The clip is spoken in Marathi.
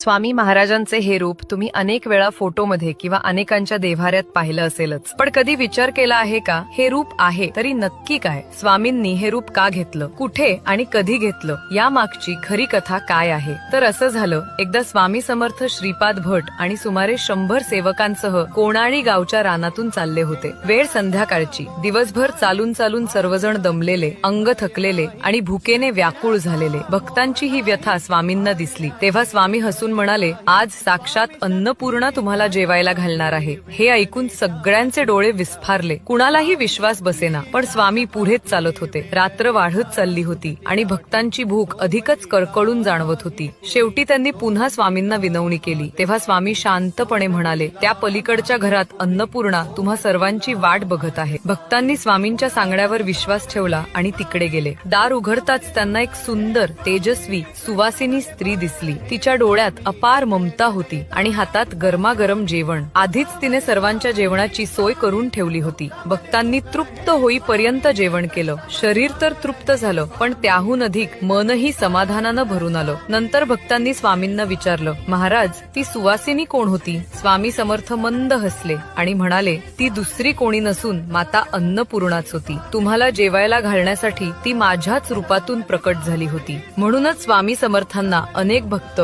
स्वामी महाराजांचे हे रूप तुम्ही अनेक वेळा फोटोमध्ये किंवा अनेकांच्या देव्हाऱ्यात पाहिलं असेलच, पण कधी विचार केला आहे का हे रूप आहे तरी नक्की काय? स्वामींनी हे रूप का घेतलं, कुठे आणि कधी घेतलं, या मागची खरी कथा काय आहे? तर असं झालं, एकदा स्वामी समर्थ श्रीपाद भट आणि सुमारे 100 सेवकांसह कोणाळी गावच्या रानातून चालले होते. वेळ संध्याकाळची. दिवसभर चालून चालून सर्वजण दमलेले, अंग थकलेले आणि भुकेने व्याकुळ झालेले. भक्तांची ही व्यथा स्वामींना दिसली. तेव्हा स्वामी हसून म्हणाले, आज साक्षात अन्नपूर्णा तुम्हाला जेवायला घालणार आहे. हे ऐकून सगळ्यांचे डोळे विस्फारले. कुणालाही विश्वास बसेना, पण स्वामी पुढेच चालत होते. रात्र वाढत चालली होती आणि भक्तांची भूक अधिकच कळकळून जाणवत होती. शेवटी त्यांनी पुन्हा स्वामींना विनवणी केली. तेव्हा स्वामी शांतपणे म्हणाले, त्या पलीकडच्या घरात अन्नपूर्णा तुम्हा सर्वांची वाट बघत आहे. भक्तांनी स्वामींच्या सांगण्यावर विश्वास ठेवला आणि तिकडे गेले. दार उघडताच त्यांना एक सुंदर, तेजस्वी, सुवासिनी स्त्री दिसली. तिच्या डोळ्यात अपार ममता होती आणि हातात गरमागरम जेवण. आधीच तिने सर्वांच्या जेवणाची सोय करून ठेवली होती. भक्तांनी तृप्त होईपर्यंत जेवण केलं. शरीर तर तृप्त झालं, पण त्याहून अधिक मनही समाधानानं भरून आलं. नंतर भक्तांनी स्वामींना विचारलं, महाराज, ती सुवासिनी कोण होती? स्वामी समर्थ मंद हसले आणि म्हणाले, ती दुसरी कोणी नसून माता अन्नपूर्णाच होती. तुम्हाला जेवायला घालण्यासाठी ती माझ्याच रूपातून प्रकट झाली होती. म्हणूनच स्वामी समर्थांना अनेक भक्त